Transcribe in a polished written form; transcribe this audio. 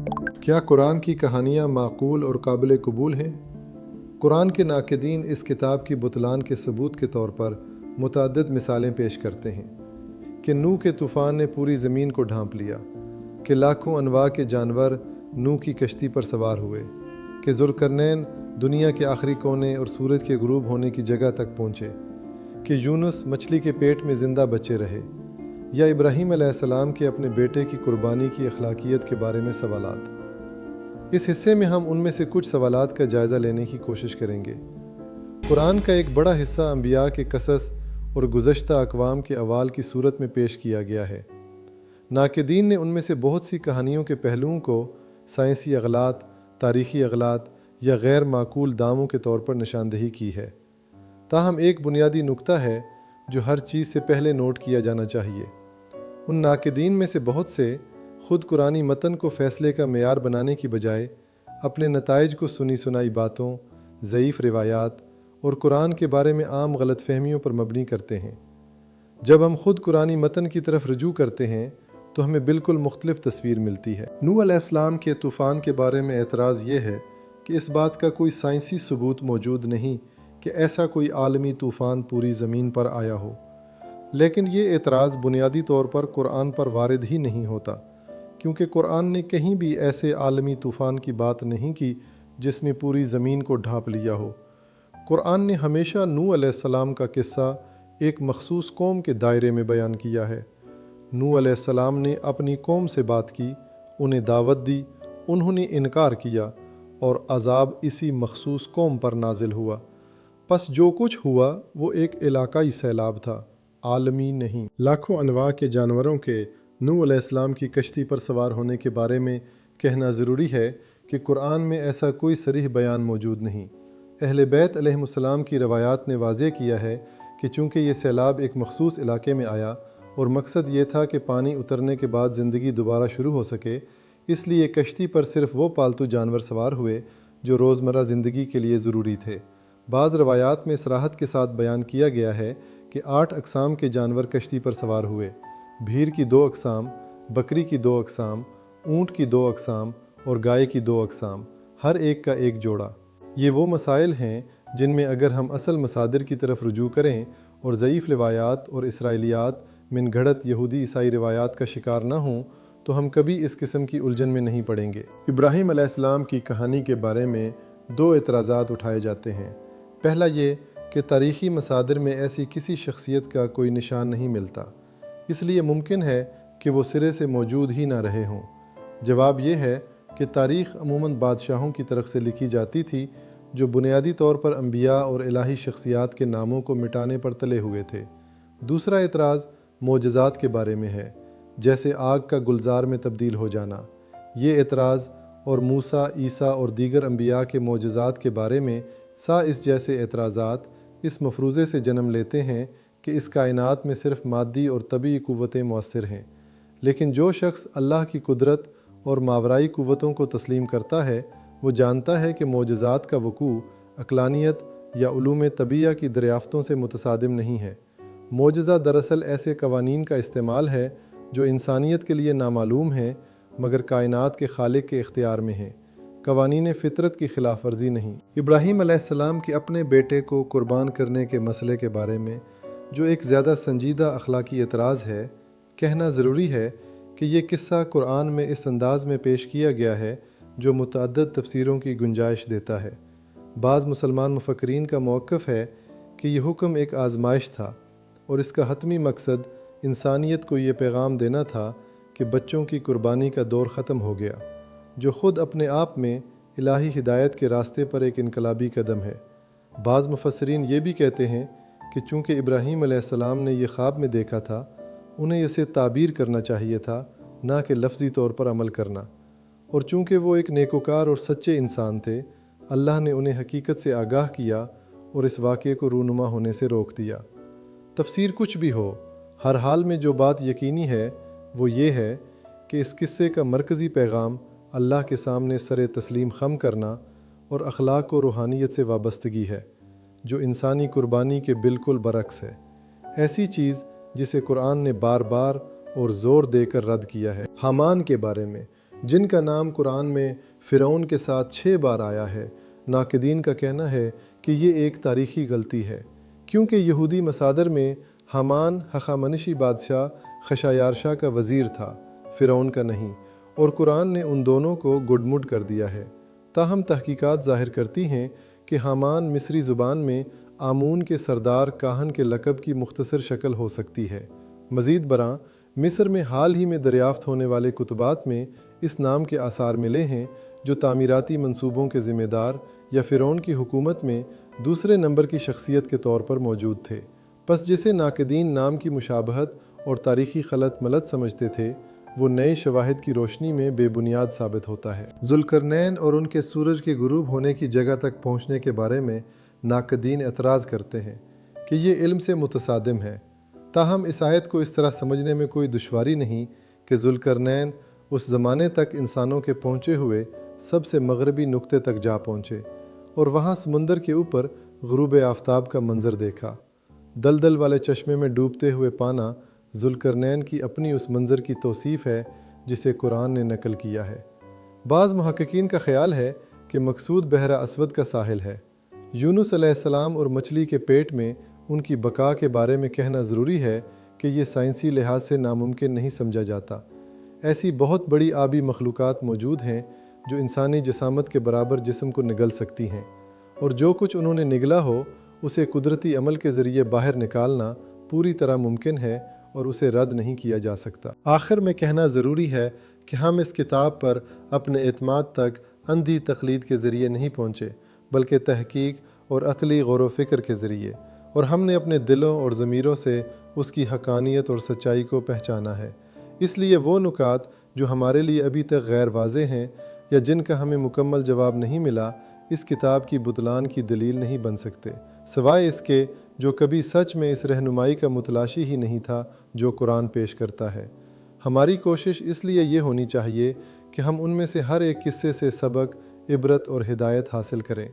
کیا قرآن کی کہانیاں معقول اور قابل قبول ہیں؟ قرآن کے ناقدین اس کتاب کی بطلان کے ثبوت کے طور پر متعدد مثالیں پیش کرتے ہیں کہ نوح کے طوفان نے پوری زمین کو ڈھانپ لیا، کہ لاکھوں انواع کے جانور نوح کی کشتی پر سوار ہوئے، کہ ذوالقرنین دنیا کے آخری کونے اور سورج کے غروب ہونے کی جگہ تک پہنچے، کہ یونس مچھلی کے پیٹ میں زندہ بچے رہے، یا ابراہیم علیہ السلام کے اپنے بیٹے کی قربانی کی اخلاقیت کے بارے میں سوالات۔ اس حصے میں ہم ان میں سے کچھ سوالات کا جائزہ لینے کی کوشش کریں گے۔ قرآن کا ایک بڑا حصہ انبیاء کے قصص اور گزشتہ اقوام کے احوال کی صورت میں پیش کیا گیا ہے۔ ناقدین نے ان میں سے بہت سی کہانیوں کے پہلوؤں کو سائنسی اغلاط، تاریخی اغلاط یا غیر معقول داموں کے طور پر نشاندہی کی ہے۔ تاہم ایک بنیادی نکتہ ہے جو ہر چیز سے پہلے نوٹ کیا جانا چاہیے۔ ان ناقدین میں سے بہت سے خود قرآنی متن کو فیصلے کا معیار بنانے کی بجائے اپنے نتائج کو سنی سنائی باتوں، ضعیف روایات اور قرآن کے بارے میں عام غلط فہمیوں پر مبنی کرتے ہیں۔ جب ہم خود قرآنی متن کی طرف رجوع کرتے ہیں تو ہمیں بالکل مختلف تصویر ملتی ہے۔ نوح علیہ السلام کے طوفان کے بارے میں اعتراض یہ ہے کہ اس بات کا کوئی سائنسی ثبوت موجود نہیں کہ ایسا کوئی عالمی طوفان پوری زمین پر آیا ہو، لیکن یہ اعتراض بنیادی طور پر قرآن پر وارد ہی نہیں ہوتا، کیونکہ قرآن نے کہیں بھی ایسے عالمی طوفان کی بات نہیں کی جس نے پوری زمین کو ڈھانپ لیا ہو۔ قرآن نے ہمیشہ نوح علیہ السلام کا قصہ ایک مخصوص قوم کے دائرے میں بیان کیا ہے۔ نوح علیہ السلام نے اپنی قوم سے بات کی، انہیں دعوت دی، انہوں نے انکار کیا اور عذاب اسی مخصوص قوم پر نازل ہوا۔ پس جو کچھ ہوا وہ ایک علاقائی سیلاب تھا، عالمی نہیں۔ لاکھوں انواع کے جانوروں کے نوح علیہ السلام کی کشتی پر سوار ہونے کے بارے میں کہنا ضروری ہے کہ قرآن میں ایسا کوئی صریح بیان موجود نہیں۔ اہل بیت علیہ السلام کی روایات نے واضح کیا ہے کہ چونکہ یہ سیلاب ایک مخصوص علاقے میں آیا اور مقصد یہ تھا کہ پانی اترنے کے بعد زندگی دوبارہ شروع ہو سکے، اس لیے کشتی پر صرف وہ پالتو جانور سوار ہوئے جو روزمرہ زندگی کے لیے ضروری تھے۔ بعض روایات میں صراحت کے ساتھ بیان کیا گیا ہے کہ 8 اقسام کے جانور کشتی پر سوار ہوئے، بھیڑ کی 2 اقسام، بکری کی 2 اقسام، اونٹ کی 2 اقسام اور گائے کی 2 اقسام، ہر ایک کا ایک جوڑا۔ یہ وہ مسائل ہیں جن میں اگر ہم اصل مصادر کی طرف رجوع کریں اور ضعیف روایات اور اسرائیلیات من گھڑت یہودی عیسائی روایات کا شکار نہ ہوں تو ہم کبھی اس قسم کی الجھن میں نہیں پڑیں گے۔ ابراہیم علیہ السلام کی کہانی کے بارے میں 2 اعتراضات اٹھائے جاتے ہیں۔ پہلا یہ کہ تاریخی مصادر میں ایسی کسی شخصیت کا کوئی نشان نہیں ملتا، اس لیے ممکن ہے کہ وہ سرے سے موجود ہی نہ رہے ہوں۔ جواب یہ ہے کہ تاریخ عموماً بادشاہوں کی طرف سے لکھی جاتی تھی جو بنیادی طور پر انبیاء اور الہی شخصیات کے ناموں کو مٹانے پر تلے ہوئے تھے۔ دوسرا اعتراض معجزات کے بارے میں ہے، جیسے آگ کا گلزار میں تبدیل ہو جانا۔ یہ اعتراض اور موسیٰ، عیسیٰ اور دیگر انبیاء کے معجزات کے بارے میں اس جیسے اعتراضات اس مفروضے سے جنم لیتے ہیں کہ اس کائنات میں صرف مادی اور طبعی قوتیں مؤثر ہیں، لیکن جو شخص اللہ کی قدرت اور ماورائی قوتوں کو تسلیم کرتا ہے وہ جانتا ہے کہ معجزات کا وقوع عقلانیت یا علوم طبیعہ کی دریافتوں سے متصادم نہیں ہے۔ معجزہ دراصل ایسے قوانین کا استعمال ہے جو انسانیت کے لیے نامعلوم ہیں مگر کائنات کے خالق کے اختیار میں ہیں، قوانین فطرت کی خلاف ورزی نہیں۔ ابراہیم علیہ السلام کے اپنے بیٹے کو قربان کرنے کے مسئلے کے بارے میں جو ایک زیادہ سنجیدہ اخلاقی اعتراض ہے، کہنا ضروری ہے کہ یہ قصہ قرآن میں اس انداز میں پیش کیا گیا ہے جو متعدد تفسیروں کی گنجائش دیتا ہے۔ بعض مسلمان مفکرین کا موقف ہے کہ یہ حکم ایک آزمائش تھا اور اس کا حتمی مقصد انسانیت کو یہ پیغام دینا تھا کہ بچوں کی قربانی کا دور ختم ہو گیا، جو خود اپنے آپ میں الہی ہدایت کے راستے پر ایک انقلابی قدم ہے۔ بعض مفسرین یہ بھی کہتے ہیں کہ چونکہ ابراہیم علیہ السلام نے یہ خواب میں دیکھا تھا، انہیں اسے تعبیر کرنا چاہیے تھا، نہ کہ لفظی طور پر عمل کرنا، اور چونکہ وہ ایک نیکوکار اور سچے انسان تھے، اللہ نے انہیں حقیقت سے آگاہ کیا اور اس واقعے کو رونما ہونے سے روک دیا۔ تفسیر کچھ بھی ہو، ہر حال میں جو بات یقینی ہے وہ یہ ہے کہ اس قصے کا مرکزی پیغام اللہ کے سامنے سر تسلیم خم کرنا اور اخلاق و روحانیت سے وابستگی ہے، جو انسانی قربانی کے بالکل برعکس ہے، ایسی چیز جسے قرآن نے بار بار اور زور دے کر رد کیا ہے۔ حامان کے بارے میں جن کا نام قرآن میں فرعون کے ساتھ 6 بار آیا ہے، ناقدین کا کہنا ہے کہ یہ ایک تاریخی غلطی ہے، کیونکہ یہودی مصادر میں حامان ہخامنشی بادشاہ خشایارشا کا وزیر تھا، فرعون کا نہیں، اور قرآن نے ان دونوں کو گڈ کر دیا ہے۔ تاہم تحقیقات ظاہر کرتی ہیں کہ حامان مصری زبان میں آمون کے سردار کاہن کے لقب کی مختصر شکل ہو سکتی ہے۔ مزید برآں مصر میں حال ہی میں دریافت ہونے والے کتبات میں اس نام کے آثار ملے ہیں، جو تعمیراتی منصوبوں کے ذمہ دار یا فرعون کی حکومت میں دوسرے نمبر کی شخصیت کے طور پر موجود تھے۔ پس جسے ناقدین نام کی مشابہت اور تاریخی خلط ملط سمجھتے تھے، وہ نئے شواہد کی روشنی میں بے بنیاد ثابت ہوتا ہے۔ ذوالقرنین اور ان کے سورج کے غروب ہونے کی جگہ تک پہنچنے کے بارے میں ناقدین اعتراض کرتے ہیں کہ یہ علم سے متصادم ہے۔ تاہم اس آیت کو اس طرح سمجھنے میں کوئی دشواری نہیں کہ ذوالقرنین اس زمانے تک انسانوں کے پہنچے ہوئے سب سے مغربی نقطے تک جا پہنچے اور وہاں سمندر کے اوپر غروب آفتاب کا منظر دیکھا۔ دلدل والے چشمے میں ڈوبتے ہوئے پانا ذوالقرنین کی اپنی اس منظر کی توصیف ہے جسے قرآن نے نقل کیا ہے۔ بعض محققین کا خیال ہے کہ مقصود بحر اسود کا ساحل ہے۔ یونس علیہ السلام اور مچھلی کے پیٹ میں ان کی بقا کے بارے میں کہنا ضروری ہے کہ یہ سائنسی لحاظ سے ناممکن نہیں سمجھا جاتا۔ ایسی بہت بڑی آبی مخلوقات موجود ہیں جو انسانی جسامت کے برابر جسم کو نگل سکتی ہیں، اور جو کچھ انہوں نے نگلا ہو اسے قدرتی عمل کے ذریعے باہر نکالنا پوری طرح ممکن ہے اور اسے رد نہیں کیا جا سکتا۔ آخر میں کہنا ضروری ہے کہ ہم اس کتاب پر اپنے اعتماد تک اندھی تقلید کے ذریعے نہیں پہنچے، بلکہ تحقیق اور عقلی غور و فکر کے ذریعے، اور ہم نے اپنے دلوں اور ضمیروں سے اس کی حقانیت اور سچائی کو پہچانا ہے۔ اس لیے وہ نکات جو ہمارے لیے ابھی تک غیر واضح ہیں یا جن کا ہمیں مکمل جواب نہیں ملا، اس کتاب کی بطلان کی دلیل نہیں بن سکتے، سوائے اس کے جو کبھی سچ میں اس رہنمائی کا متلاشی ہی نہیں تھا جو قرآن پیش کرتا ہے۔ ہماری کوشش اس لیے یہ ہونی چاہیے کہ ہم ان میں سے ہر ایک قصے سے سبق، عبرت اور ہدایت حاصل کریں۔